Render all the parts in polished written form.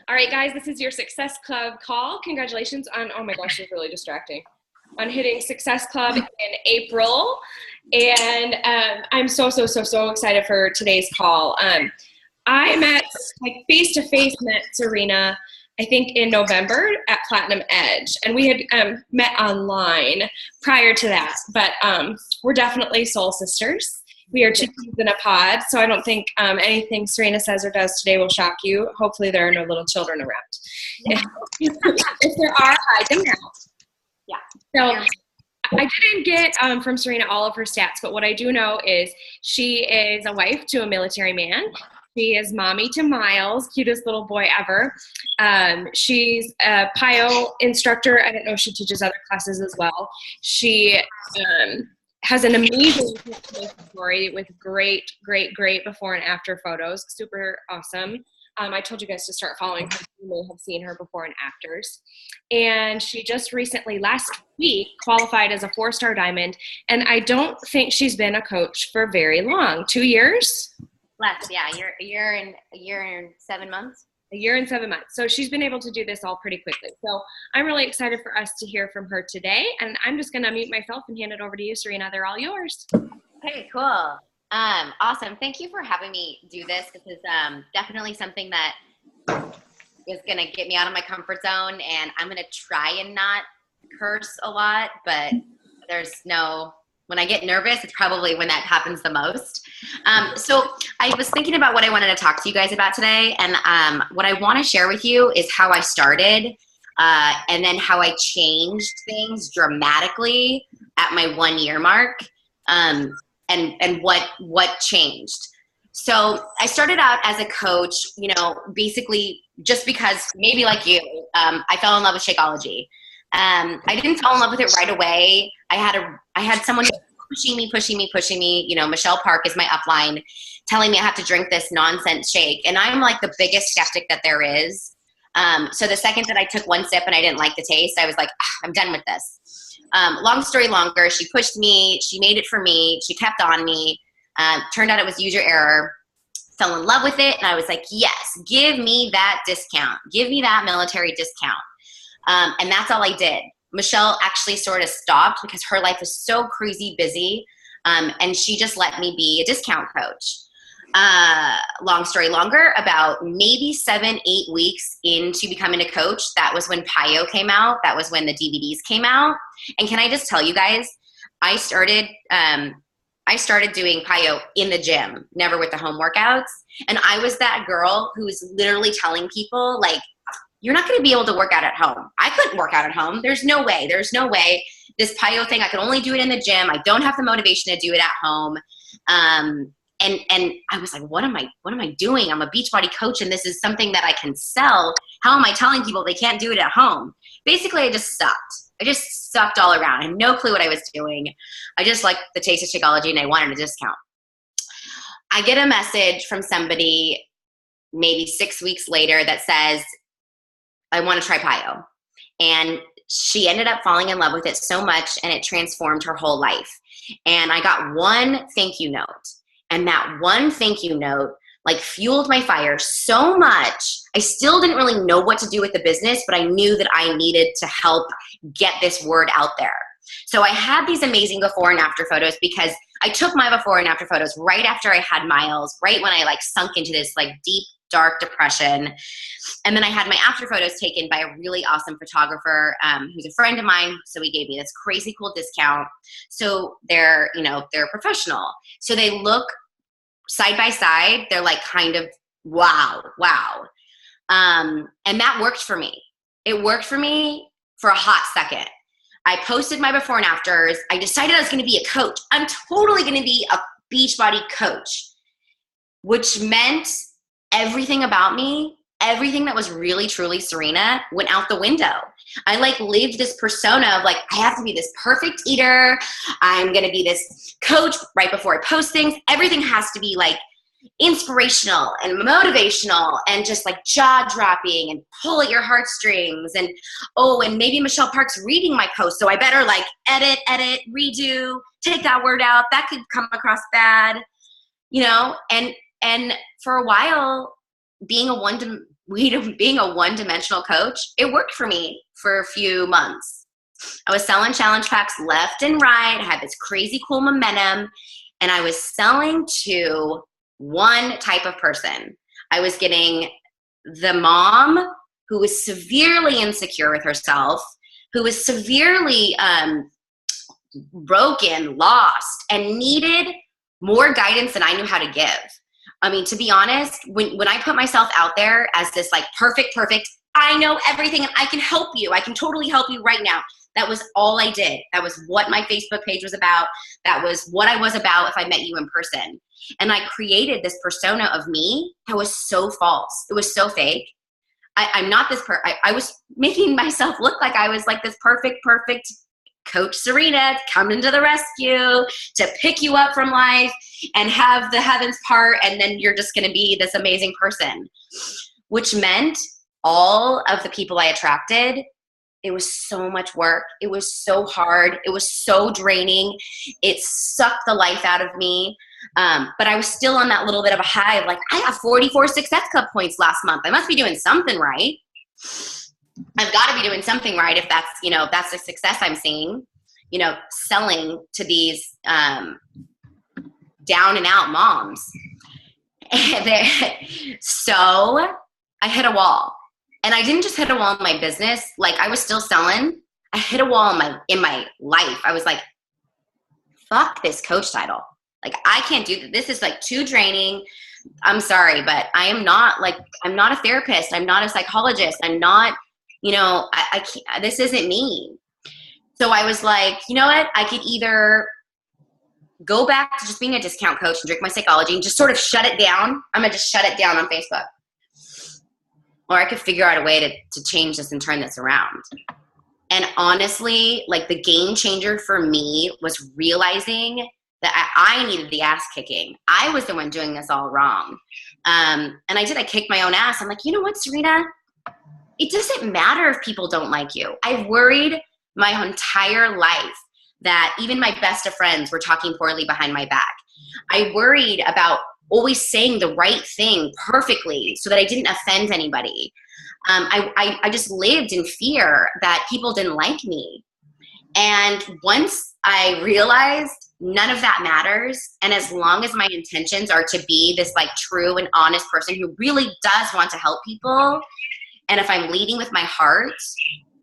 All right, guys, this is your Success Club call. Congratulations on, oh my gosh, this is really distracting, on hitting Success Club in April. And I'm so excited for today's call. I met, like, face-to-face met Serena, I think in November at Platinum Edge. And we had met online prior to that, but we're definitely soul sisters. We are two peas in a pod, so I don't think anything Serena says or does today will shock you. Hopefully there are no little children around. Yeah. If there are, hide them now. Yeah. So I didn't get from Serena all of her stats, but what I do know is she is a wife to a military man. She is mommy to Miles, cutest little boy ever. She's a PIO instructor. I don't know if she teaches other classes as well. She has an amazing story with great before and after photos. Super awesome. I told you guys to start following her. You may have seen her before and afters. And she just recently, last week, qualified as a 4-star diamond. And I don't think she's been a coach for very long. 2 years? Less, yeah. A year and 7 months. A year and 7 months. So she's been able to do this all pretty quickly. So I'm really excited for us to hear from her today. And I'm just going to mute myself and hand it over to you, Serena. They're all yours. Okay, cool. Awesome. Thank you for having me do this. This is definitely something that is going to get me out of my comfort zone. And I'm going to try and not curse a lot, but when I get nervous, it's probably when that happens the most. So I was thinking about what I wanted to talk to you guys about today. And what I want to share with you is how I started and then how I changed things dramatically at my 1 year mark and what changed. So I started out as a coach, basically just because maybe like you, I fell in love with Shakeology. I didn't fall in love with it right away. I had someone pushing me. Michelle Park is my upline, telling me I have to drink this nonsense shake. And I'm like the biggest skeptic that there is. So the second that I took one sip and I didn't like the taste, I was like, I'm done with this. Long story longer, she pushed me. She made it for me. She kept on me. Turned out it was use your error. Fell in love with it. And I was like, yes, give me that discount. Give me that military discount. And that's all I did. Michelle actually sort of stopped because her life was so crazy busy. And she just let me be a discount coach. Long story longer, about maybe 7-8 weeks into becoming a coach, that was when PIO came out. That was when the DVDs came out. And can I just tell you guys, I started doing PIO in the gym, never with the home workouts. And I was that girl who was literally telling people, like, you're not going to be able to work out at home. I couldn't work out at home. There's no way. This PIO thing, I can only do it in the gym. I don't have the motivation to do it at home. And I was like, what am I doing? I'm a Beachbody coach and this is something that I can sell. How am I telling people they can't do it at home? Basically, I just sucked all around. I had no clue what I was doing. I just liked the taste of Shakeology and I wanted a discount. I get a message from somebody maybe 6 weeks later that says, I want to try PIO. And she ended up falling in love with it so much and it transformed her whole life. And I got one thank you note. And that one thank you note like fueled my fire so much. I still didn't really know what to do with the business, but I knew that I needed to help get this word out there. So I had these amazing before and after photos because I took my before and after photos right after I had Miles, right when I like sunk into this like deep, dark depression. And then I had my after photos taken by a really awesome photographer who's a friend of mine. So he gave me this crazy cool discount. So they're professional. So they look side by side. They're like kind of, wow. And that worked for me. It worked for me for a hot second. I posted my before and afters. I decided I was going to be a coach. I'm totally going to be a Beachbody coach, which meant everything about me, everything that was really, truly Serena went out the window. I like lived this persona of like, I have to be this perfect eater. I'm going to be this coach right before I post things. Everything has to be like inspirational and motivational and just like jaw dropping and pull at your heartstrings. And, and maybe Michelle Park's reading my post. So I better like edit, redo, take that word out. That could come across bad, and for a while, being a being a one-dimensional coach, it worked for me for a few months. I was selling challenge packs left and right. I had this crazy cool momentum, and I was selling to one type of person. I was getting the mom who was severely insecure with herself, who was severely broken, lost, and needed more guidance than I knew how to give. I mean, to be honest, when I put myself out there as this like perfect, I know everything and I can help you. I can totally help you right now. That was all I did. That was what my Facebook page was about. That was what I was about if I met you in person. And I created this persona of me that was so false. It was so fake. I'm not this I was making myself look like I was like this perfect Coach Serena coming to the rescue to pick you up from life and have the heavens part, and then you're just going to be this amazing person, which meant all of the people I attracted, it was so much work. It was so hard. It was so draining. It sucked the life out of me. But I was still on that little bit of a high of like, I have 44 Success Club points last month. I must be doing something right. I've got to be doing something right if that's, that's the success I'm seeing, selling to these down and out moms. So I hit a wall. And I didn't just hit a wall in my business. Like, I was still selling. I hit a wall in my life. I was like, fuck this coach title. Like, I can't do this. This is like too draining. I'm sorry, but I'm not a therapist. I'm not a psychologist. I'm not, I can't, this isn't me. So I was like, you know what? I could either go back to just being a discount coach and drink my psychology and just sort of shut it down. I'm going to just shut it down on Facebook. Or I could figure out a way to change this and turn this around. And honestly, like, the game changer for me was realizing that I needed the ass kicking. I was the one doing this all wrong. And I kicked my own ass. I'm like, you know what, Serena? It doesn't matter if people don't like you. I've worried my entire life that even my best of friends were talking poorly behind my back. I worried about always saying the right thing perfectly so that I didn't offend anybody. I just lived in fear that people didn't like me. And once I realized none of that matters, and as long as my intentions are to be this like true and honest person who really does want to help people, and if I'm leading with my heart,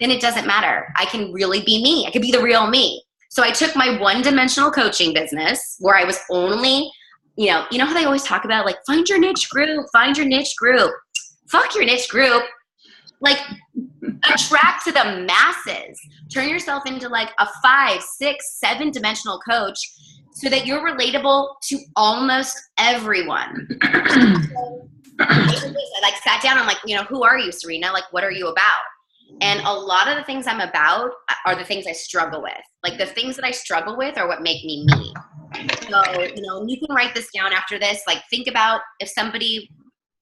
then it doesn't matter. I can really be me. I could be the real me. So I took my one-dimensional coaching business where I was only, you know how they always talk about, like, find your niche group, find your niche group. Fuck your niche group. Like, attract to the masses. Turn yourself into like a 5, 6, 7-dimensional coach so that you're relatable to almost everyone. So, I like sat down and like, who are you, Serena? Like, what are you about? And a lot of the things I'm about are the things I struggle with. Like, the things that I struggle with are what make me me. So, you can write this down after this. Like, think about if somebody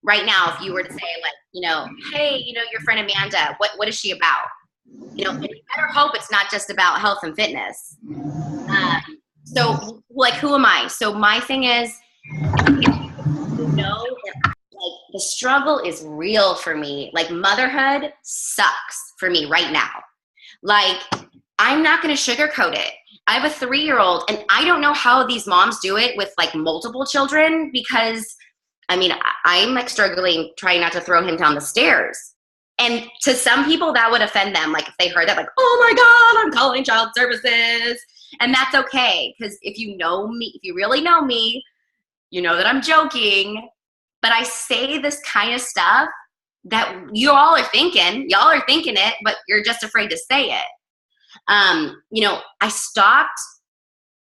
right now, if you were to say like, hey, your friend Amanda, what is she about? And you better hope it's not just about health and fitness. So like, who am I? So my thing is, that, like, the struggle is real for me. Like, motherhood sucks for me right now. Like, I'm not going to sugarcoat it. I have a 3-year-old and I don't know how these moms do it with like multiple children, because I'm like struggling trying not to throw him down the stairs. And to some people that would offend them. Like, if they heard that, like, oh my God, I'm calling child services. And that's okay. Because if you know me, if you really know me, you know that I'm joking. But I say this kind of stuff that you all are thinking. Y'all are thinking it, but you're just afraid to say it. I stopped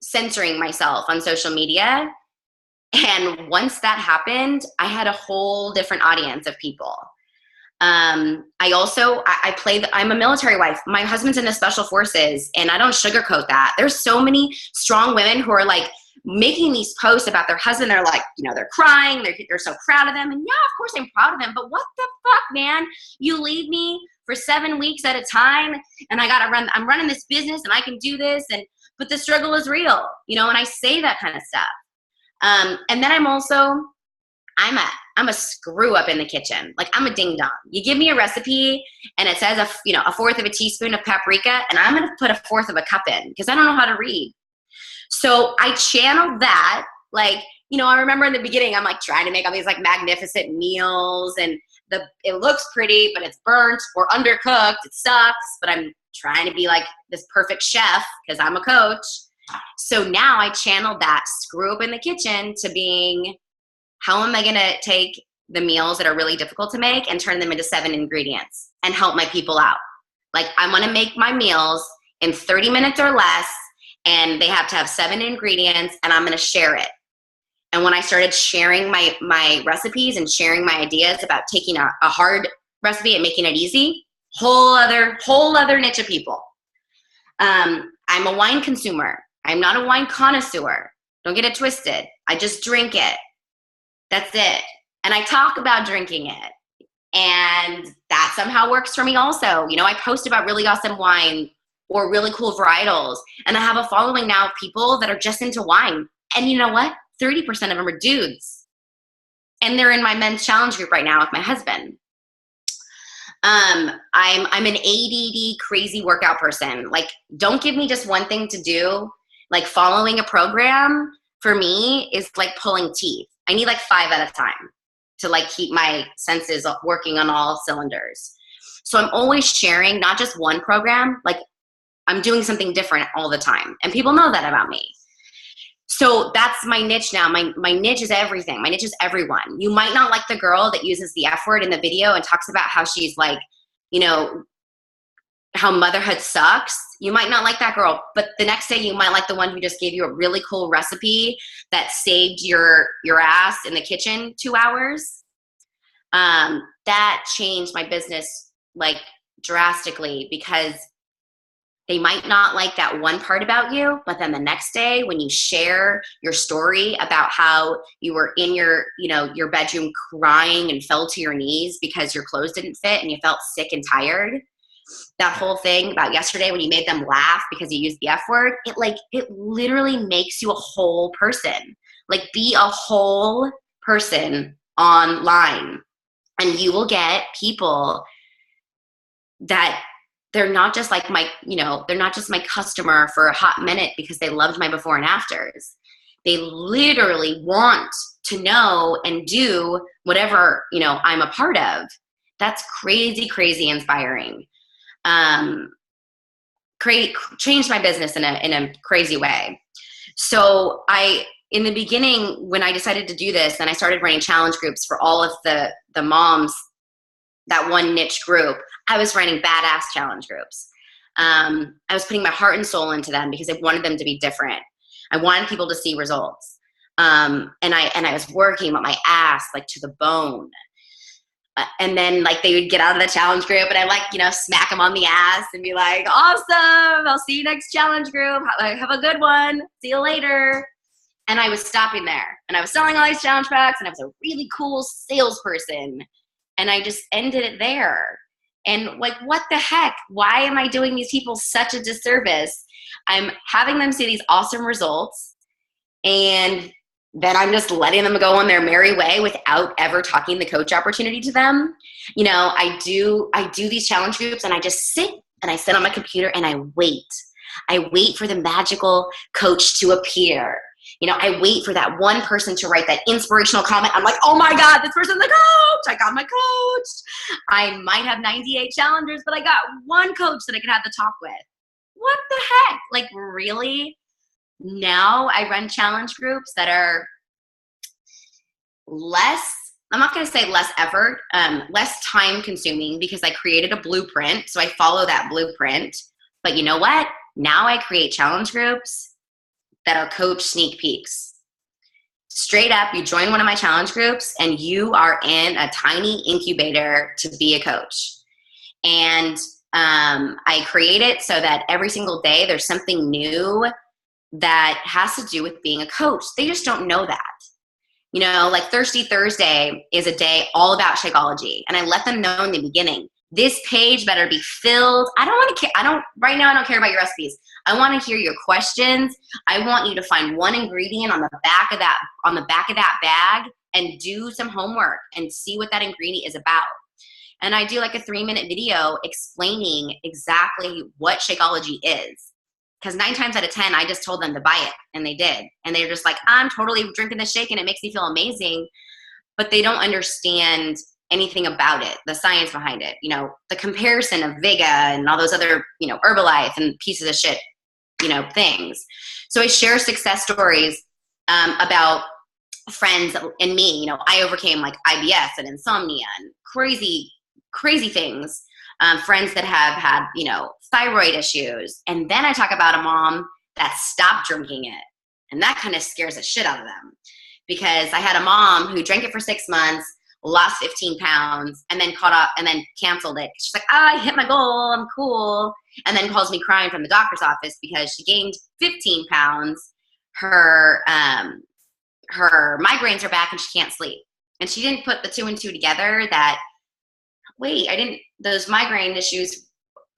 censoring myself on social media. And once that happened, I had a whole different audience of people. I'm a military wife. My husband's in the special forces, and I don't sugarcoat that. There's so many strong women who are like making these posts about their husband. They're like, they're crying. They're so proud of them. And yeah, of course I'm proud of them. But what the fuck, man? You leave me for 7 weeks at a time, and I'm running this business, and I can do this. But the struggle is real, and I say that kind of stuff. And then I'm I'm a screw up in the kitchen. Like, I'm a ding dong. You give me a recipe and it says a fourth of a teaspoon of paprika, and I'm going to put a fourth of a cup in because I don't know how to read. So I channeled that. Like, I remember in the beginning, I'm like trying to make all these like magnificent meals, and it looks pretty, but it's burnt or undercooked. It sucks, but I'm trying to be like this perfect chef because I'm a coach. So now I channeled that screw up in the kitchen to being, how am I going to take the meals that are really difficult to make and turn them into 7 ingredients and help my people out? Like, I want to make my meals in 30 minutes or less, and they have to have 7 ingredients, and I'm going to share it. And when I started sharing my recipes and sharing my ideas about taking a hard recipe and making it easy, whole other niche of people. I'm a wine consumer. I'm not a wine connoisseur. Don't get it twisted. I just drink it. That's it. And I talk about drinking it. And that somehow works for me also. I post about really awesome wine or really cool varietals. And I have a following now of people that are just into wine. And you know what? 30% of them are dudes. And they're in my men's challenge group right now with my husband. I'm an ADD crazy workout person. Like, don't give me just one thing to do. Like, following a program for me is like pulling teeth. I need like 5 at a time to like keep my senses working on all cylinders. So I'm always sharing not just one program, like I'm doing something different all the time. And people know that about me. So that's my niche now. My niche is everything. My niche is everyone. You might not like the girl that uses the F word in the video and talks about how she's like, how motherhood sucks. You might not like that girl, but the next day you might like the one who just gave you a really cool recipe that saved your ass in the kitchen 2 hours. That changed my business like drastically, because they might not like that one part about you, but then the next day when you share your story about how you were in your bedroom crying and fell to your knees because your clothes didn't fit and you felt sick and tired, that whole thing about yesterday when you made them laugh because you used the F word, it literally makes you a whole person. Like, be a whole person online, and you will get people that they're not just like they're not just my customer for a hot minute because they loved my before and afters. They literally want to know and do whatever, I'm a part of. That's crazy, crazy inspiring. Changed my business in a crazy way. So in the beginning, when I decided to do this, and I started running challenge groups for all of the moms, that one niche group, I was running badass challenge groups. I was putting my heart and soul into them because I wanted them to be different. I wanted people to see results. And I was working my ass like to the bone. And then like they would get out of the challenge group and I like, smack them on the ass and be like, awesome, I'll see you next challenge group. Have a good one. See you later. And I was stopping there and I was selling all these challenge packs and I was a really cool salesperson. And I just ended it there. And like, what the heck? Why am I doing these people such a disservice? I'm having them see these awesome results, and then I'm just letting them go on their merry way without ever talking the coach opportunity to them. I do these challenge groups and I just sit on my computer and I wait. I wait for the magical coach to appear. I wait for that one person to write that inspirational comment. I'm like, oh my God, this person's the coach. I got my coach. I might have 98 challengers, but I got one coach that I can have the talk with. What the heck? Like, really? Now I run challenge groups that are I'm not going to say less effort, less time consuming, because I created a blueprint. So I follow that blueprint. But you know what? Now I create challenge groups that are coach sneak peeks. Straight up, you join one of my challenge groups and you are in a tiny incubator to be a coach. And I create it so that every single day there's something new that has to do with being a coach. They just don't know that. Like Thirsty Thursday is a day all about Shakeology. And I let them know in the beginning, this page better be filled. Right now I don't care about your recipes. I want to hear your questions. I want you to find one ingredient on the back of that bag and do some homework and see what that ingredient is about. And I do like a 3-minute video explaining exactly what Shakeology is. Because 9 times out of 10, I just told them to buy it, and they did. And they're just like, I'm totally drinking this shake and it makes me feel amazing. But they don't understand anything about it, the science behind it, you know, the comparison of Vega and all those other, you know, Herbalife and pieces of shit, you know, things. So I share success stories about friends and me. You know, I overcame like IBS and insomnia and crazy things. Friends that have had, you know, thyroid issues. And then I talk about a mom that stopped drinking it. And that kind of scares the shit out of them, because I had a mom who drank it for 6 months, lost 15 pounds, and then caught up and then canceled it. She's like, I hit my goal, I'm cool. And then calls me crying from the doctor's office because she gained 15 pounds. Her migraines are back and she can't sleep. And she didn't put the 2 and 2 together that, wait, those migraine issues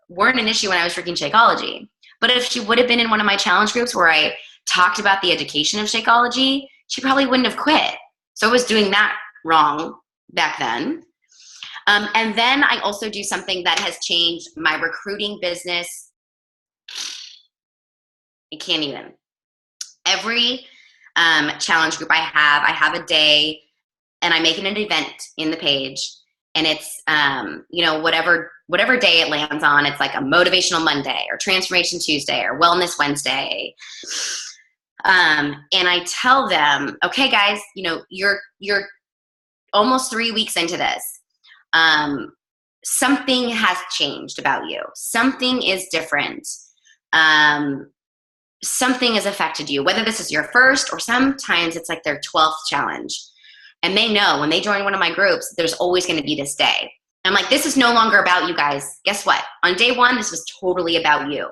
weren't an issue when I was drinking Shakeology. But if she would have been in one of my challenge groups where I talked about the education of Shakeology, she probably wouldn't have quit. So I was doing that wrong back then. And then I also do something that has changed my recruiting business. I can't even. Every challenge group I have a day, and I make it an event in the page. And it's, you know, whatever day it lands on. It's like a motivational Monday or transformation Tuesday or wellness Wednesday. And I tell them, okay, guys, you know, you're almost 3 weeks into this. Something has changed about you. Something is different. Something has affected you, whether this is your first or sometimes it's like their 12th challenge. And they know when they join one of my groups, there's always going to be this day. I'm like, this is no longer about you guys. Guess what? On day 1, this was totally about you.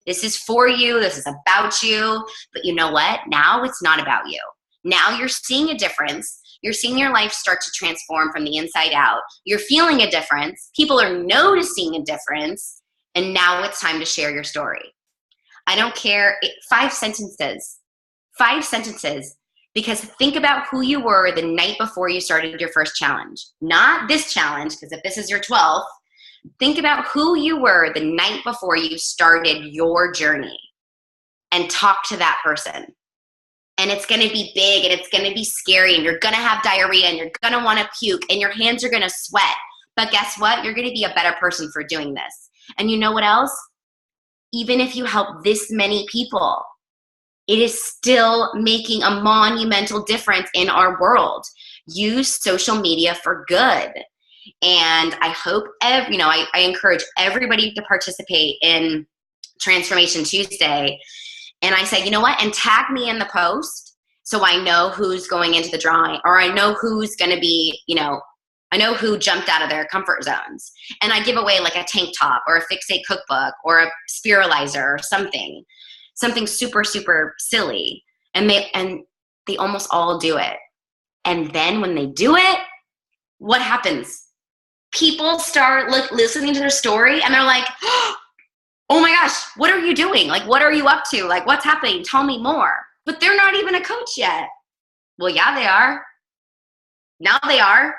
This is for you. This is about you. But you know what? Now it's not about you. Now you're seeing a difference. You're seeing your life start to transform from the inside out. You're feeling a difference. People are noticing a difference. And now it's time to share your story. I don't care. 5 sentences. 5 sentences. Because think about who you were the night before you started your first challenge. Not this challenge, because if this is your 12th, think about who you were the night before you started your journey and talk to that person. And it's going to be big and it's going to be scary and you're going to have diarrhea and you're going to want to puke and your hands are going to sweat. But guess what? You're going to be a better person for doing this. And you know what else? Even if you help this many people, it is still making a monumental difference in our world. Use social media for good. And I hope, I encourage everybody to participate in Transformation Tuesday. And I say, you know what? And tag me in the post so I know who's going into the drawing, or I know who's going to be, I know who jumped out of their comfort zones. And I give away like a tank top or a Fixate cookbook or a spiralizer or something super, super silly. And they almost all do it. And then when they do it, what happens? People start listening to their story and they're like, oh my gosh, what are you doing? Like, what are you up to? Like, what's happening? Tell me more. But they're not even a coach yet. Well, yeah, they are. Now they are.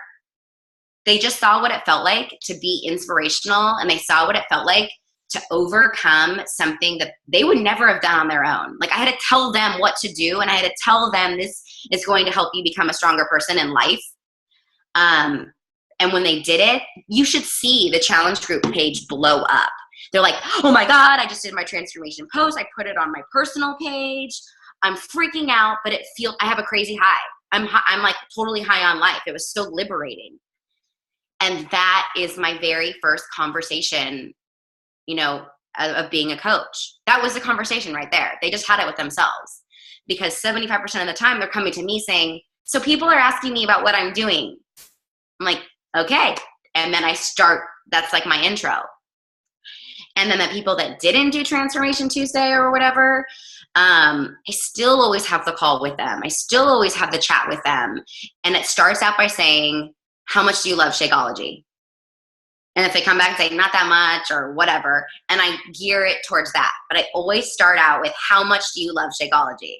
They just saw what it felt like to be inspirational, and they saw what it felt like to overcome something that they would never have done on their own. Like, I had to tell them what to do, and I had to tell them this is going to help you become a stronger person in life. And when they did it, you should see the challenge group page blow up. They're like, oh my God, I just did my transformation post. I put it on my personal page. I'm freaking out, but I have a crazy high. I'm like totally high on life. It was so liberating. And that is my very first conversation, of being a coach. That was the conversation right there. They just had it with themselves, because 75% of the time they're coming to me saying, so people are asking me about what I'm doing. I'm like, okay. And then that's like my intro. And then the people that didn't do Transformation Tuesday or whatever, I still always have the call with them. I still always have the chat with them. And it starts out by saying, how much do you love Shakeology? And if they come back and say, not that much or whatever, and I gear it towards that. But I always start out with, how much do you love Shakeology?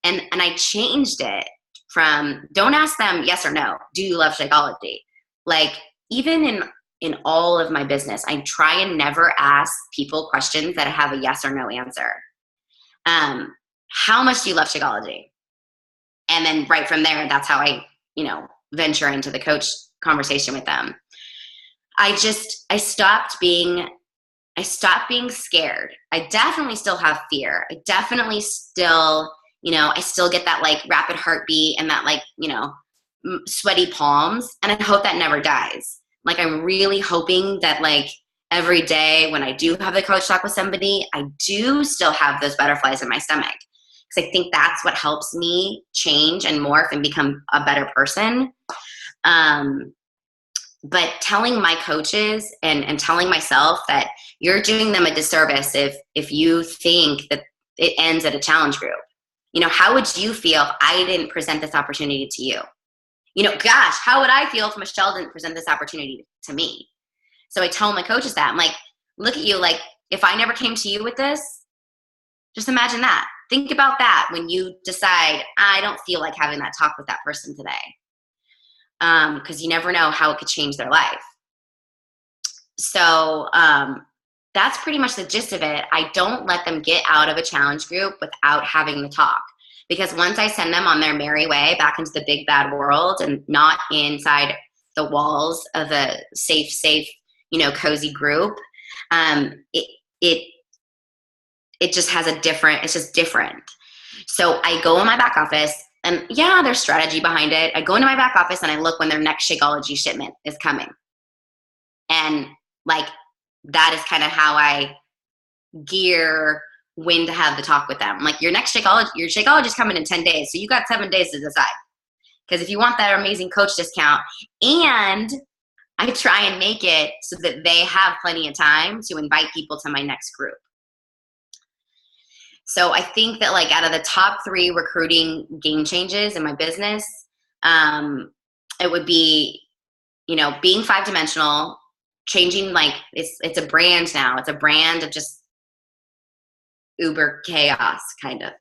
And I changed it from, don't ask them yes or no. Do you love Shakeology? Like, even in all of my business, I try and never ask people questions that have a yes or no answer. How much do you love Shakeology? And then right from there, that's how I, venture into the coach conversation with them. I stopped being scared. I definitely still have fear. I definitely still, I still get that like rapid heartbeat and that like, sweaty palms. And I hope that never dies. Like, I'm really hoping that like every day when I do have the coach talk with somebody, I do still have those butterflies in my stomach. Because I think that's what helps me change and morph and become a better person. But telling my coaches and telling myself that you're doing them a disservice if you think that it ends at a challenge group. How would you feel if I didn't present this opportunity to you? Gosh, how would I feel if Michelle didn't present this opportunity to me? So I tell my coaches that. I'm like, look at you. Like, if I never came to you with this, just imagine that. Think about that when you decide, I don't feel like having that talk with that person today. Because you never know how it could change their life. So that's pretty much the gist of it. I don't let them get out of a challenge group without having the talk. Because once I send them on their merry way back into the big bad world and not inside the walls of a safe, cozy group, it just has it's just different. So I go in my back office, and yeah, there's strategy behind it. I go into my back office and I look when their next Shakeology shipment is coming. And like, that is kind of how I gear when to have the talk with them. Like, your Shakeology is coming in 10 days. So you got 7 days to decide. Because if you want that amazing coach discount, and I try and make it so that they have plenty of time to invite people to my next group. So I think that like out of the top 3 recruiting game changes in my business, it would be, being 5-dimensional, changing, like it's a brand now. It's a brand of just uber chaos, kind of.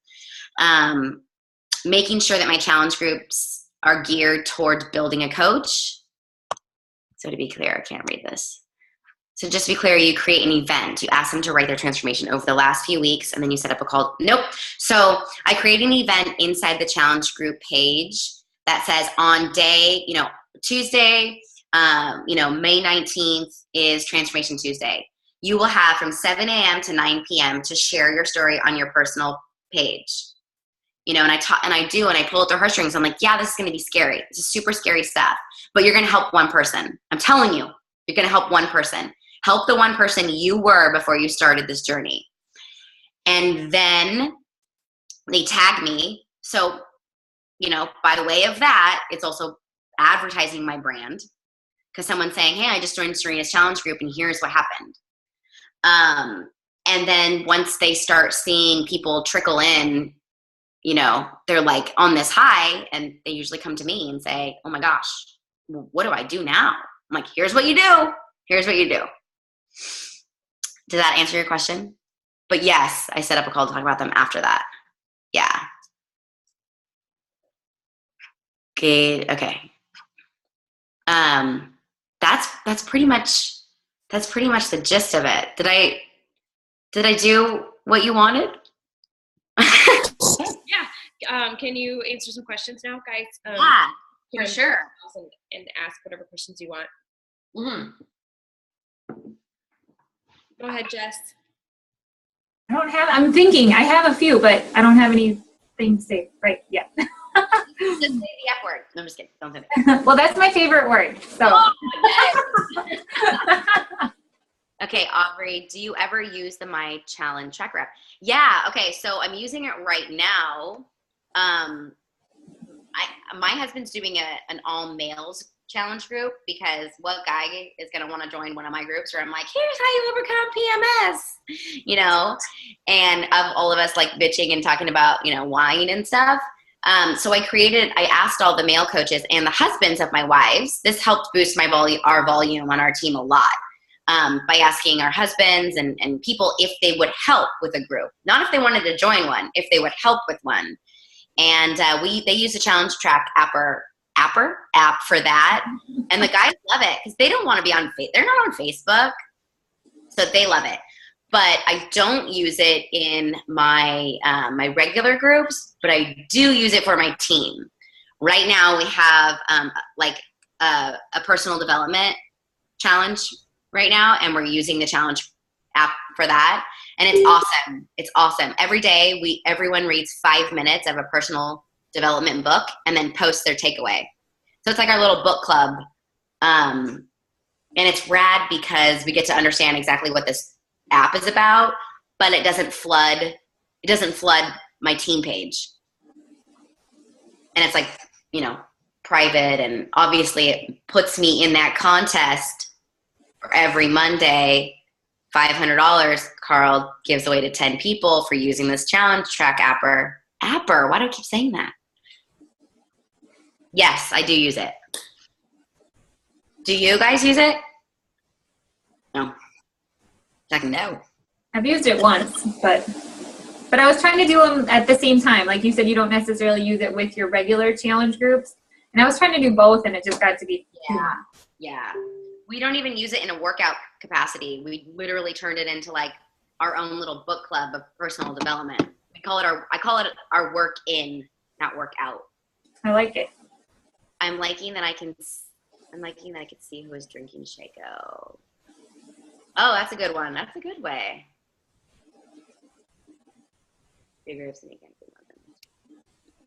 Making sure that my challenge groups are geared towards building a coach. So to be clear, I can't read this. So just to be clear, you create an event. You ask them to write their transformation over the last few weeks, and then you set up a call. Nope. So I create an event inside the challenge group page that says on day, Tuesday, May 19th is Transformation Tuesday. You will have from 7 a.m. to 9 p.m. to share your story on your personal page. And I pull at their heartstrings. I'm like, yeah, this is going to be scary. This is super scary stuff, but you're going to help one person. I'm telling you, you're going to help one person. Help the one person you were before you started this journey. And then they tag me. So, by the way of that, it's also advertising my brand, because someone's saying, hey, I just joined Serena's challenge group and here's what happened. And then once they start seeing people trickle in, they're like on this high, and they usually come to me and say, oh my gosh, what do I do now? I'm like, here's what you do. Here's what you do. Does that answer your question? But yes, I set up a call to talk about them after that. Yeah. Good. Okay. That's pretty much the gist of it. Did I do what you wanted? Yeah. Can you answer some questions now, guys? Yeah, for sure. And ask whatever questions you want. Mm-hmm. Go ahead, Jess. I'm thinking. I have a few, but I don't have anything to say right yet. Just say the F word. No, I'm just kidding. Don't say it. Well, that's my favorite word. So. Okay, Aubrey, do you ever use the My Challenge Track Rep? Yeah. Okay, so I'm using it right now. My husband's doing an all males challenge group, because what guy is going to want to join one of my groups where I'm like, here's how you overcome PMS, and of all of us like bitching and talking about, wine and stuff. So I asked all the male coaches and the husbands of my wives. This helped boost our volume on our team a lot, by asking our husbands and people if they would help with a group, not if they wanted to join one, if they would help with one. And they use the challenge track app for that. And the guys love it because they don't want to be on they're not on Facebook. So they love it. But I don't use it in my my regular groups, but I do use it for my team. Right now we have a personal development challenge right now, and we're using the challenge app for that. And it's awesome. It's awesome. Every day everyone reads 5 minutes of a personal development book and then posts their takeaway. So it's like our little book club. And it's rad because we get to understand exactly what this app is about, but it doesn't flood my team page. And it's like, private, and obviously it puts me in that contest for every Monday. $500 Carl gives away to 10 people for using this challenge track apper. Why do I keep saying that? Yes, I do use it. Do you guys use it? No. Like, no. I've used it once, but I was trying to do them at the same time. Like you said, you don't necessarily use it with your regular challenge groups. And I was trying to do both, and it just got to be too much. Yeah. We don't even use it in a workout capacity. We literally turned it into like our own little book club of personal development. I call it our work in, not work out. I like it. I'm liking that I can see who is drinking Shaco. Oh, that's a good one. That's a good way.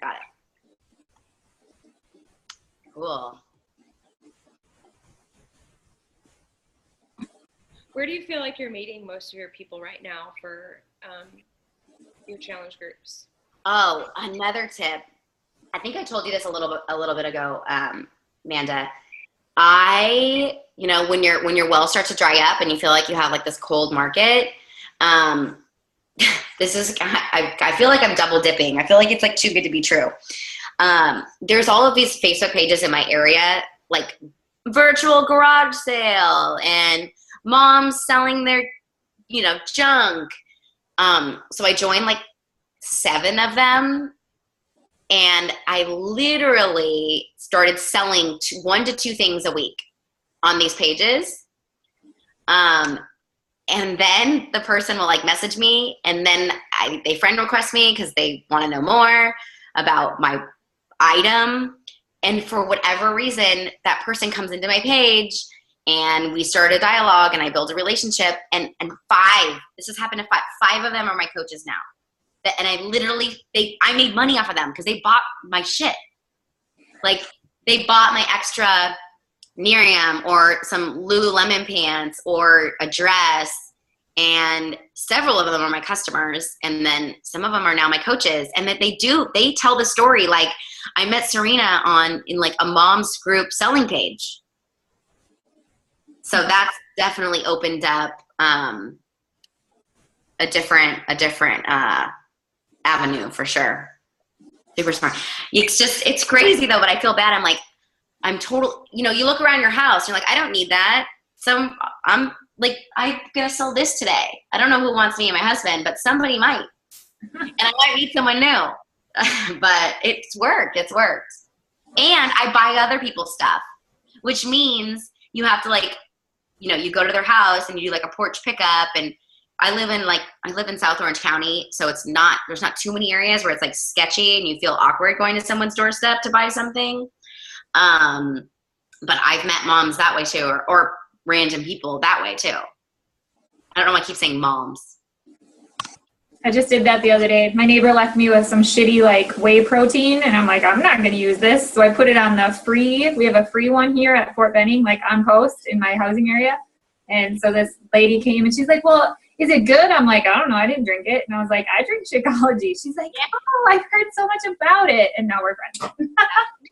Got it. Cool. Where do you feel like you're meeting most of your people right now for your challenge groups? Oh, another tip. I think I told you this a little bit ago, Amanda. When your well starts to dry up and you feel like you have like this cold market, I feel like I'm double dipping. I feel like it's like too good to be true. There's all of these Facebook pages in my area, like virtual garage sale and moms selling their, junk. So I joined like 7 of them, and I literally started selling 1 to 2 things a week on these pages. And then the person will like message me, and then they friend request me because they want to know more about my item. And for whatever reason, that person comes into my page and we start a dialogue and I build a relationship. And 5, this has happened to 5 of them are my coaches now. And I made money off of them because they bought my shit. Like they bought my extra Miriam or some Lululemon pants or a dress, and several of them are my customers, and then some of them are now my coaches. And that they tell the story like I met Serena in like a mom's group selling page. So that's definitely opened up a different avenue for sure. Super smart. It's crazy though, but I feel bad. I'm total, you look around your house, you're like, I don't need that. I'm like, I'm going to sell this today. I don't know who wants me and my husband, but somebody might. And I might meet someone new. But it's worked. And I buy other people's stuff, which means you have to you go to their house and you do like a porch pickup. And I live in South Orange County, so there's not too many areas where it's like sketchy and you feel awkward going to someone's doorstep to buy something. But I've met moms that way too, or random people that way too. I don't know why I keep saying moms. I just did that the other day. My neighbor left me with some shitty like whey protein, and I'm like, I'm not going to use this. So I put it on we have a free one here at Fort Benning, like on post in my housing area. And so this lady came and she's like, well, is it good? I'm like, I don't know. I didn't drink it. And I was like, I drink Shakeology. She's like, oh, I've heard so much about it. And now we're friends.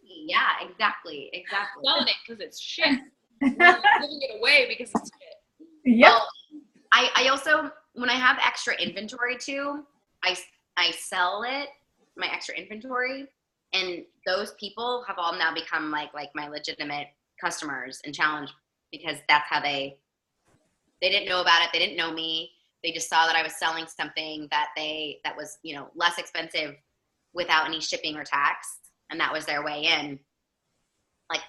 Yeah, exactly. Selling it because it's shit. Giving it away because it's shit. Yep. Well, I also, when I have extra inventory too, I sell it, my extra inventory, and those people have all now become like my legitimate customers and challenge, because that's how they didn't know about it. They didn't know me. They just saw that I was selling something that was, less expensive without any shipping or tax. And that was their way in. Like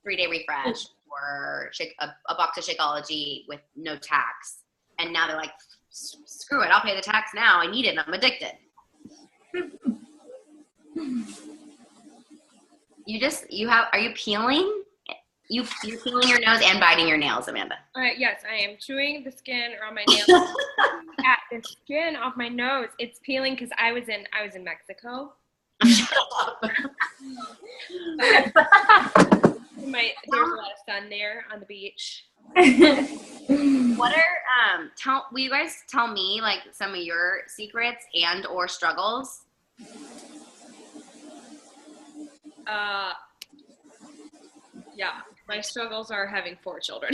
3-day refresh or a box of Shakeology with no tax. And now they're like, screw it, I'll pay the tax now. I need it. I'm addicted. Are you peeling? You're peeling your nose and biting your nails, Amanda. Yes, I am chewing the skin around my nails. At the skin off my nose, it's peeling because I was in Mexico. Shut up. There's a lot of sun there on the beach. What are will you guys tell me like some of your secrets and or struggles? Yeah, my struggles are having 4 children.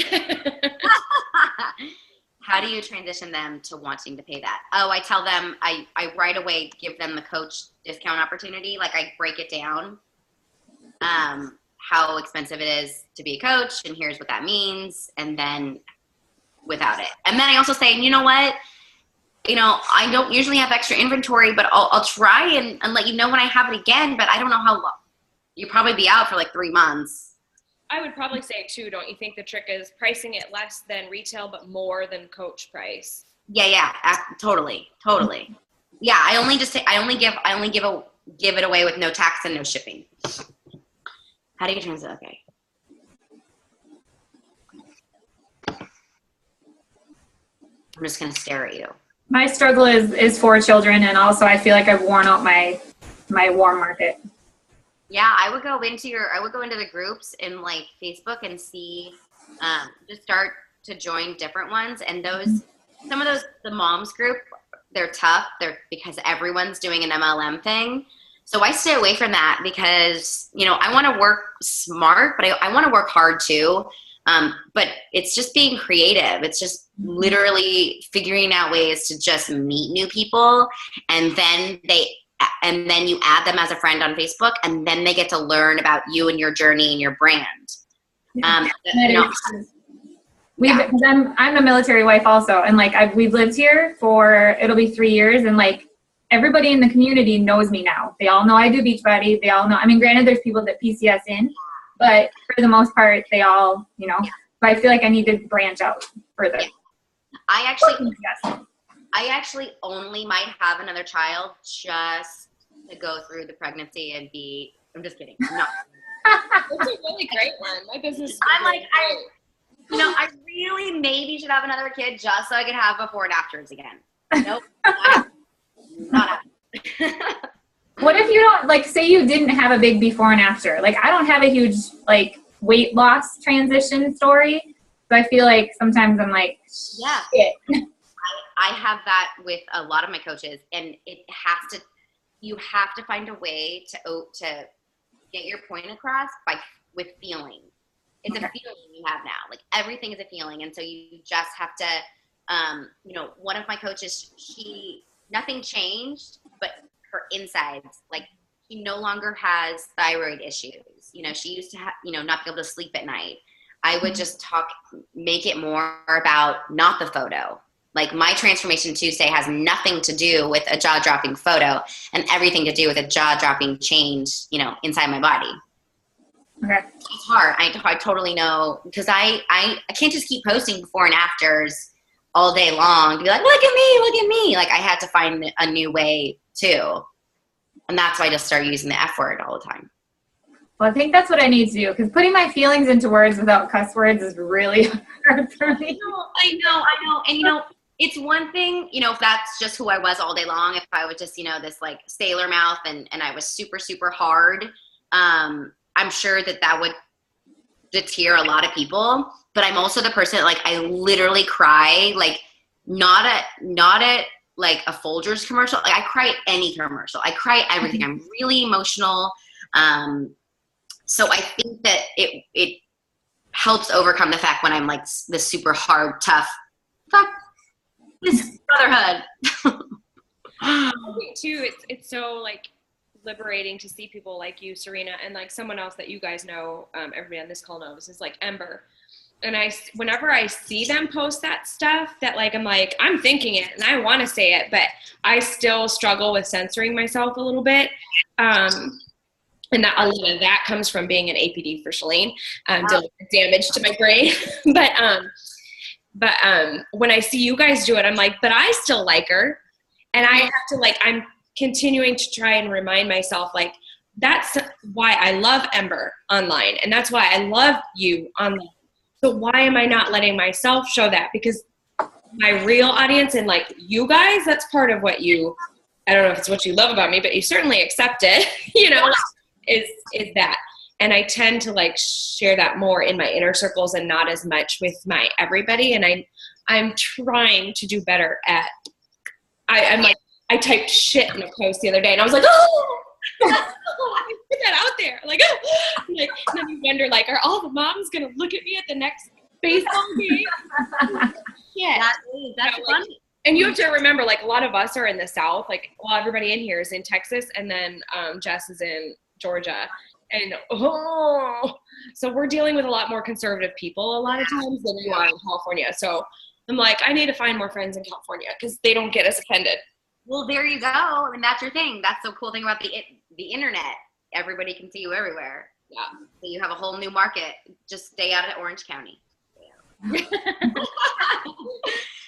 How do you transition them to wanting to pay that? Oh, I tell them, I right away give them the coach discount opportunity. Like I break it down, how expensive it is to be a coach, and here's what that means, and then without it. And then I also say, you know what? I don't usually have extra inventory, but I'll try and let you know when I have it again, but I don't know how long. You'll probably be out for like 3 months. I would probably say too, don't you think the trick is pricing it less than retail, but more than coach price? Yeah, totally. Yeah, I only give it away with no tax and no shipping. How do you translate? Okay. I'm just gonna stare at you. My struggle is 4 children, and also I feel like I've worn out my warm market. Yeah, I would go into the groups in like Facebook and see, just start to join different ones. And some of those, the moms group, they're tough. Because everyone's doing an MLM thing. So I stay away from that because, I want to work smart, but I want to work hard too. But it's just being creative. It's just literally figuring out ways to just meet new people. And then you add them as a friend on Facebook, and then they get to learn about you and your journey and your brand. Because I'm a military wife also, and like we've lived here it'll be 3 years, and like everybody in the community knows me now. They all know I do Beachbody. They all know. I mean, granted, there's people that PCS in, but for the most part, they all, But I feel like I need to branch out further. Yeah. I actually only might have another child just to go through the pregnancy and I'm just kidding. No. It's a really great one. My business is I really maybe should have another kid just so I could have before and afters again. Nope. Not happening. What if you don't, say you didn't have a big before and after? Like, I don't have a huge, weight loss transition story. So I feel like sometimes I'm like, yeah. Shit. I have that with a lot of my coaches, and you have to find a way to get your point across with feeling. It's a feeling you have now. Like everything is a feeling. And so you just have to, one of my coaches, nothing changed, but her insides, she no longer has thyroid issues. She used to have, not be able to sleep at night. I would just make it more about not the photo. Like my Transformation Tuesday has nothing to do with a jaw-dropping photo and everything to do with a jaw-dropping change, inside my body. Okay. It's hard. I totally know, because I can't just keep posting before and afters all day long to be like, look at me. Like I had to find a new way too. And that's why I just started using the F word all the time. Well, I think that's what I need to do, because putting my feelings into words without cuss words is really hard for me. I know. And it's one thing, if that's just who I was all day long, if I was just, this sailor mouth and I was super, super hard, I'm sure that would deter a lot of people. But I'm also the person that I literally cry, not at a Folgers commercial. I cry at any commercial. I cry at everything. I'm really emotional. So I think that it helps overcome the fact when I'm this super hard, tough, fuck this motherhood. I think too, it's so liberating to see people like you, Serena, and someone else that you guys know, everybody on this call knows, is Ember. and whenever I see them post that stuff, that like I'm thinking it and I want to say it, but I still struggle with censoring myself a little bit. And that a lot of that comes from being an APD for Shalane, dealing with damage to my brain. But when I see you guys do it, I'm like, but I still like her, and I have to I'm continuing to try and remind myself that's why I love Ember online, and that's why I love you online. So why am I not letting myself show that? Because my real audience and you guys, that's part of what you, I don't know if it's what you love about me, but you certainly accept it, is that. And I tend to share that more in my inner circles and not as much with my everybody. And I'm trying to do better at, I typed shit in a post the other day and I was like, oh, I put that out there. And then you wonder, are all the moms going to look at me at the next baseball game? Yeah. That's funny. And you have to remember, a lot of us are in the South. Everybody in here is in Texas, and then Jess is in Georgia. And so we're dealing with a lot more conservative people a lot of times than you are in California. So I'm I need to find more friends in California because they don't get as offended. Well, there you go. I mean, that's your thing. That's the cool thing about the internet. Everybody can see you everywhere. Yeah. So you have a whole new market. Just stay out of Orange County.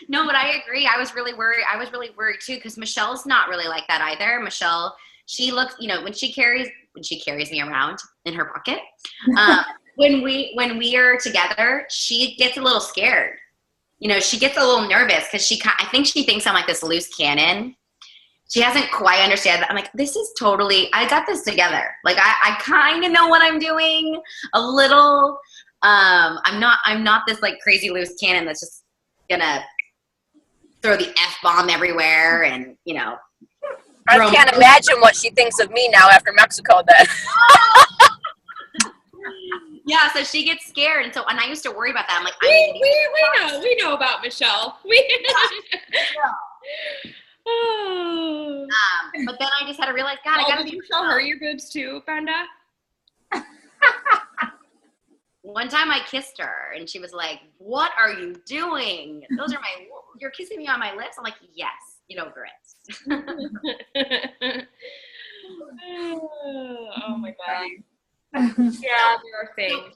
No, but I agree. I was really worried. I was really worried too because Michelle's not really like that either. Michelle, she looks, when she carries me around in her pocket, when we are together, she gets a little scared. She gets a little nervous because I think she thinks I'm this loose cannon. She hasn't quite understood that. I'm this is totally, I got this together. I kind of know what I'm doing a little. I'm not this crazy loose cannon that's just gonna throw the F-bomb everywhere and, I can't imagine what she thinks of me now after Mexico then. Yeah, so she gets scared, and I used to worry about that. I'm we know about Michelle. But then I just had to realize, God, I gotta be. You show her your boobs too, Brenda? One time I kissed her, and she was like, "What are you doing? You're kissing me on my lips." I'm like, "Yes, get over it." Oh my God. Yeah, there are things.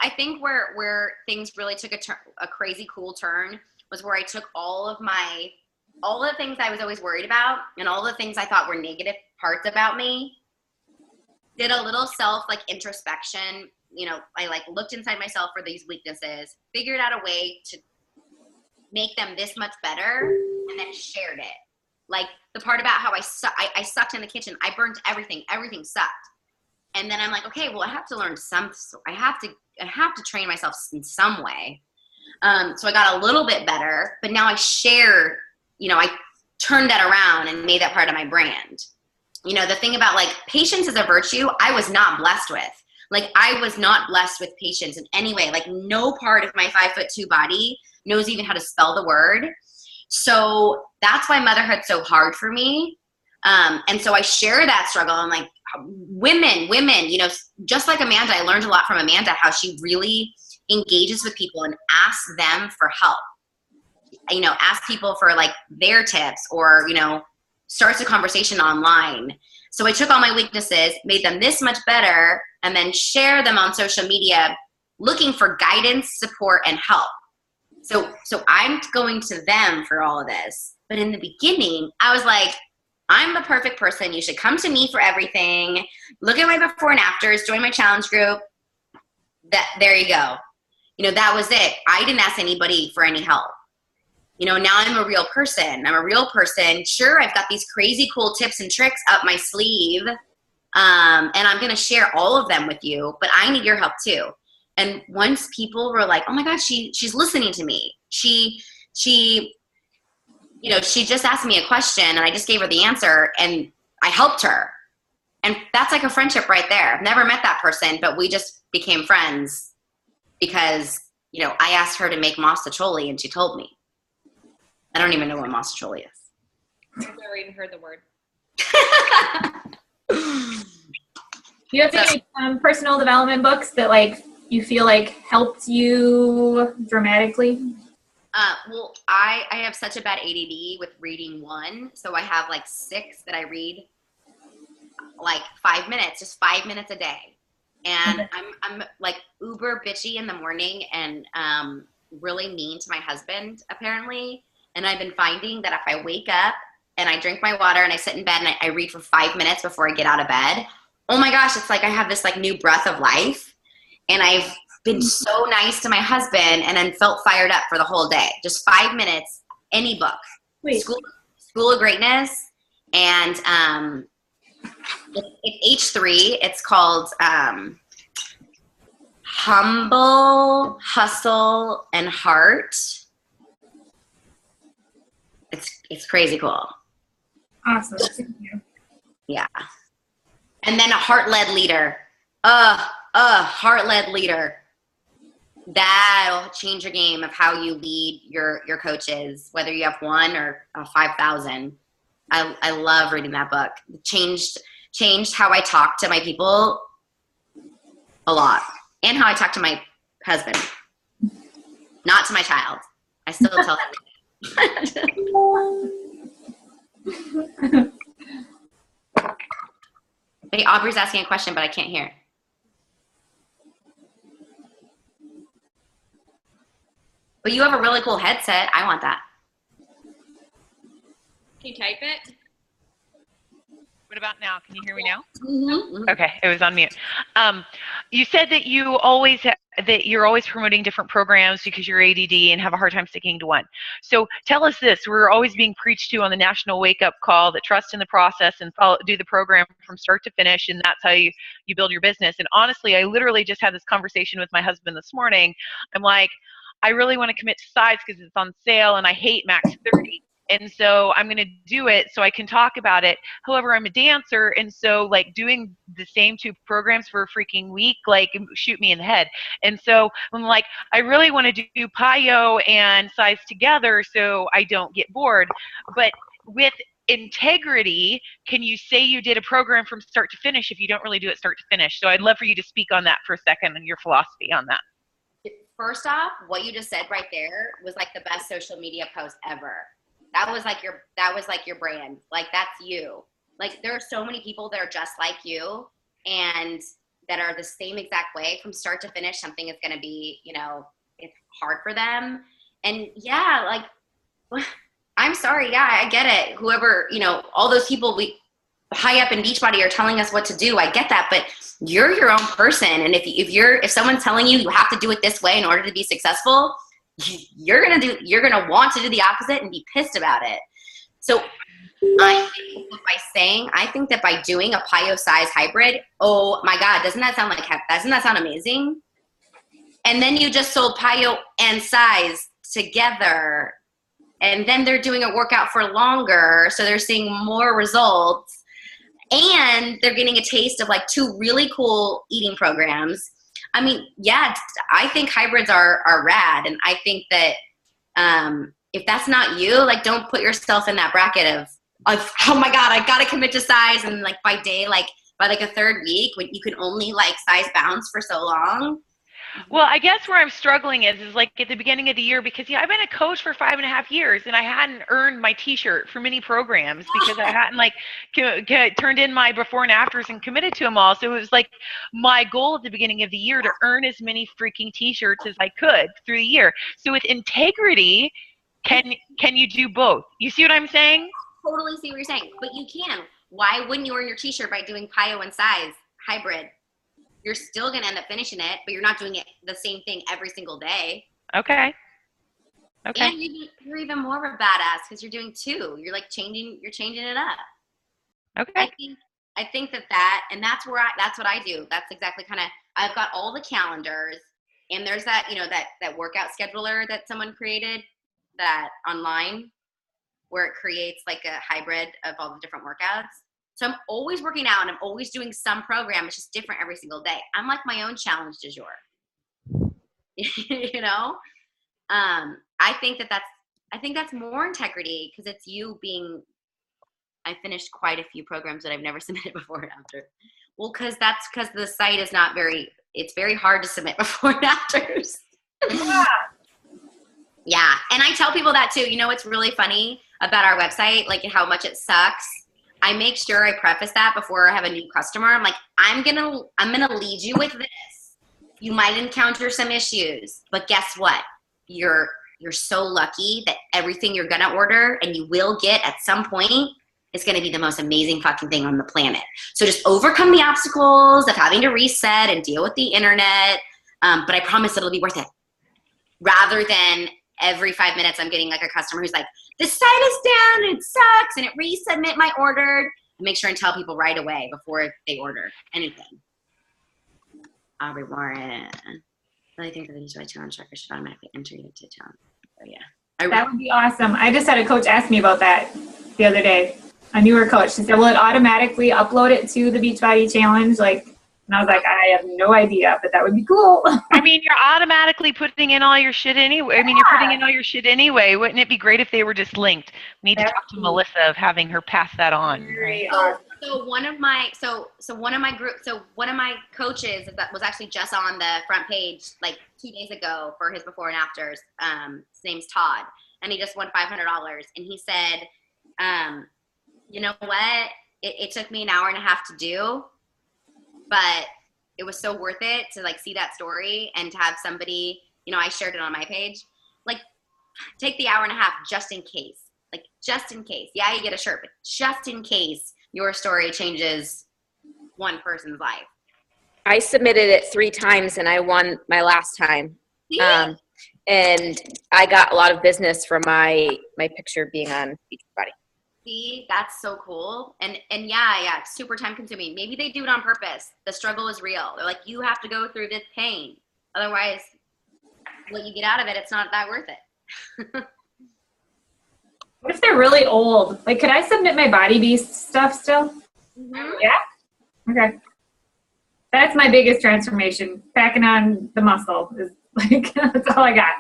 I think where things really took a crazy cool turn was where I took all the things I was always worried about and all the things I thought were negative parts about me, did a little self introspection. I looked inside myself for these weaknesses, figured out a way to make them this much better, and then shared it. The part about how I sucked in the kitchen, I burnt everything sucked. And then I'm okay, well, I have to learn I have to train myself in some way. So I got a little bit better, but now I share, I turned that around and made that part of my brand. The thing about patience is a virtue I was not blessed with. I was not blessed with patience in any way. No part of my 5'2" body knows even how to spell the word. So that's why motherhood's so hard for me. And so I share that struggle. I'm women, just like Amanda, I learned a lot from Amanda, how she really engages with people and asks them for help. Ask people for their tips or, starts a conversation online. So I took all my weaknesses, made them this much better, and then share them on social media, looking for guidance, support, and help. So I'm going to them for all of this. But in the beginning, I was I'm the perfect person. You should come to me for everything. Look at my before and afters, join my challenge group. There you go. That was it. I didn't ask anybody for any help. Now I'm a real person. Sure, I've got these crazy cool tips and tricks up my sleeve. And I'm going to share all of them with you, but I need your help too. And once people were oh my gosh, she's listening to me. She just asked me a question and I just gave her the answer and I helped her. And that's a friendship right there. I've never met that person, but we just became friends because, I asked her to make mostaccioli and she told me. I don't even know what mostaccioli is. I've never even heard the word. You have to get personal development books that you feel like helped you dramatically? Well, I have such a bad ADD with reading one. So I have like 6 that I read like 5 minutes, just 5 minutes a day. And I'm like uber bitchy in the morning and really mean to my husband, apparently. And I've been finding that if I wake up and I drink my water and I sit in bed and I read for 5 minutes before I get out of bed, oh my gosh, it's like I have this like new breath of life. And I've been so nice to my husband and then felt fired up for the whole day. Just 5 minutes, any book. Wait. School of Greatness. And it's H3. It's called Humble, Hustle, and Heart. It's crazy cool. Awesome. Thank you. Yeah. And then a heart-led leader. Heart-led leader. That'll change your game of how you lead your coaches, whether you have 1 or 5,000. I love reading that book. It changed how I talk to my people a lot, and how I talk to my husband. Not to my child. I still tell him. Hey, Aubrey's asking a question, but I can't hear. But you have a really cool headset. I want that. Can you type it? What about now? Can you hear me now? Mm-hmm. Okay, it was on mute. You said that you're always promoting different programs because you're ADD and have a hard time sticking to one. So tell us this: we're always being preached to on the national wake-up call that trust in the process and do the program from start to finish, and that's how you build your business. And honestly, I literally just had this conversation with my husband this morning. I'm like, I really want to commit to size because it's on sale, and I hate Max 30. And so I'm going to do it so I can talk about it. However, I'm a dancer, and so like doing the same 2 programs for a freaking week, like shoot me in the head. And so I'm like, I really want to do PIO and size together so I don't get bored. But with integrity, can you say you did a program from start to finish if you don't really do it start to finish? So I'd love for you to speak on that for a second and your philosophy on that. First off, what you just said right there was like the best social media post ever. That was like your brand. Like, that's you. Like, there are so many people that are just like you and that are the same exact way from start to finish. Something is going to be, it's hard for them. And yeah, like, I'm sorry. Yeah, I get it. Whoever, all those people high up in Beachbody are telling us what to do. I get that, but you're your own person. And if someone's telling you have to do it this way in order to be successful, you're gonna want to do the opposite and be pissed about it. So I think that by doing a PIO size hybrid, oh my God, doesn't that sound amazing? And then you just sold PIO and size together, and then they're doing a workout for longer, so they're seeing more results, and they're getting a taste of like 2 really cool eating programs. I mean, yeah, I think hybrids are rad. And I think that if that's not you, like, don't put yourself in that bracket of, oh my God, I got to commit to size. And like by day, like by like a 3rd week, when you can only like size bounce for so long. Well, I guess where I'm struggling is like at the beginning of the year, because I've been a coach for 5.5 years and I hadn't earned my t-shirt for many programs because I hadn't like turned in my before and afters and committed to them all. So it was like my goal at the beginning of the year to earn as many freaking t-shirts as I could through the year. So with integrity, can you do both? You see what I'm saying? Totally see what you're saying, but you can. Why wouldn't you earn your t-shirt by doing PIO and size hybrid? You're still going to end up finishing it, but you're not doing it the same thing every single day. Okay. And you're even more of a badass because you're doing 2. You're like changing it up. Okay. I think that, and that's what I do. That's exactly I've got all the calendars, and there's that, that workout scheduler that someone created that online where it creates like a hybrid of all the different workouts. So I'm always working out and I'm always doing some program. It's just different every single day. I'm like my own challenge du jour. I think that's more integrity because it's you being. I finished quite a few programs that I've never submitted before and after. Well, because the site is not very it's very hard to submit before and afters. Yeah. And I tell people that too. You know what's really funny about our website, like how much it sucks? I make sure I preface that before I have a new customer. I'm like, I'm gonna lead you with this. You might encounter some issues, but guess what? You're so lucky that everything you're gonna order and you will get at some point is gonna be the most amazing fucking thing on the planet. So just overcome the obstacles of having to reset and deal with the internet. But I promise it'll be worth it. Rather than every 5 minutes I'm getting like a customer who's like, the site is down and it sucks and it resubmit my order. Make sure and tell people right away before they order anything. Aubrey Warren. I think that the Beachbody challenge tracker should automatically enter you to challenge. So yeah. That would be awesome. I just had a coach ask me about that the other day. A newer coach. She said, will it automatically upload it to the Beachbody challenge? And I was like, I have no idea, but that would be cool. I mean, you're automatically putting in all your shit anyway. I mean, you're putting in all your shit anyway. Wouldn't it be great if they were just linked? We need to talk to Melissa of having her pass that on. Right? So one of my coaches that was actually just on the front page like 2 days ago for his before and afters. His name's Todd, and he just won $500. And he said, you know what? It took me an hour and a half to do, but it was so worth it to like see that story and to have somebody, you know, I shared it on my page, like take the hour and a half just in case, yeah, you get a shirt, but just in case your story changes one person's life. I submitted it 3 times and I won my last time. And I got a lot of business from my picture being on Beachbody. See, that's so cool. And yeah, it's super time consuming. Maybe they do it on purpose. The struggle is real. They're like, you have to go through this pain. Otherwise, what you get out of it, it's not that worth it. What if they're really old? Like, could I submit my Body Beast stuff still? Mm-hmm. Yeah? Okay. That's my biggest transformation. Packing on the muscle is like, that's all I got.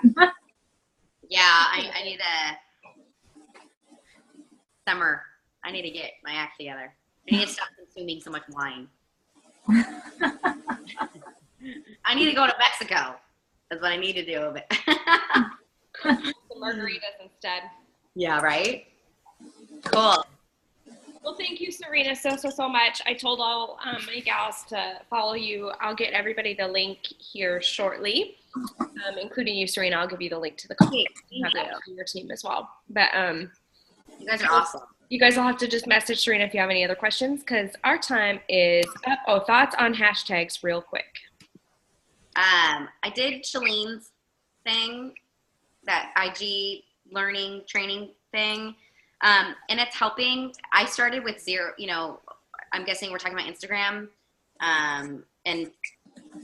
Yeah, I need summer. I need to get my act together. I need to stop consuming so much wine. I need to go to Mexico. That's what I need to do. The margaritas instead. Yeah, right? Cool. Well, thank you, Serena, so much. I told all my gals to follow you. I'll get everybody the link here shortly, including you, Serena. I'll give you the link to the company. Have that for your team as well. But you guys are awesome. You guys will have to just message Serena if you have any other questions, because our time is up. Oh, thoughts on hashtags real quick. I did Shalene's thing, that IG learning training thing. And it's helping. I started with 0, you know, I'm guessing we're talking about Instagram. And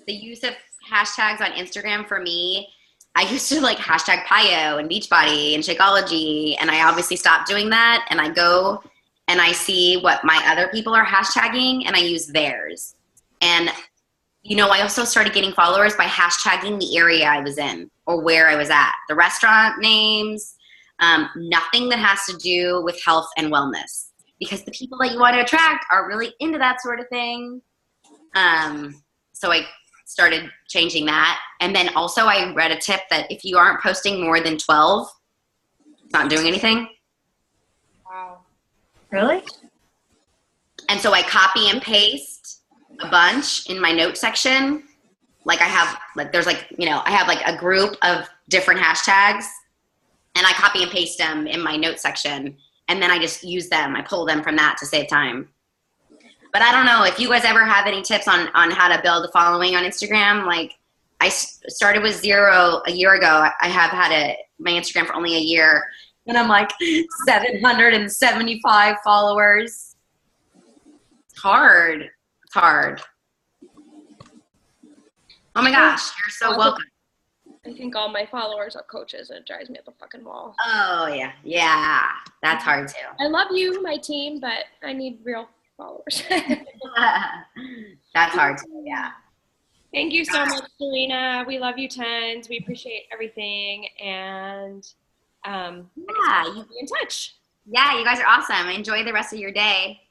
the use of hashtags on Instagram for me, I used to like hashtag Pio and Beachbody and Shakeology. And I obviously stopped doing that. And I go and I see what my other people are hashtagging and I use theirs. And, you know, I also started getting followers by hashtagging the area I was in or where I was at. The restaurant names, nothing that has to do with health and wellness, because the people that you want to attract are really into that sort of thing. So I started changing that. And then also I read a tip that if you aren't posting more than 12, it's not doing anything. Wow. Really? And so I copy and paste a bunch in my note section. Like I have, like, there's like, you know, I have like a group of different hashtags and I copy and paste them in my note section. And then I just use them. I pull them from that to save time. But I don't know if you guys ever have any tips on how to build a following on Instagram. Like I started with 0 a year ago. I have had my Instagram for only a year and I'm like 775 followers. It's hard. It's hard. Oh my gosh, you're so welcome. I think all my followers are coaches and it drives me up the fucking wall. Oh yeah. Yeah. That's hard too. I love you, my team, but I need real followers. That's hard too, yeah. Thank you so much, Serena. We love you tons. We appreciate everything. And yeah, we'll be in touch. Yeah, you guys are awesome. Enjoy the rest of your day.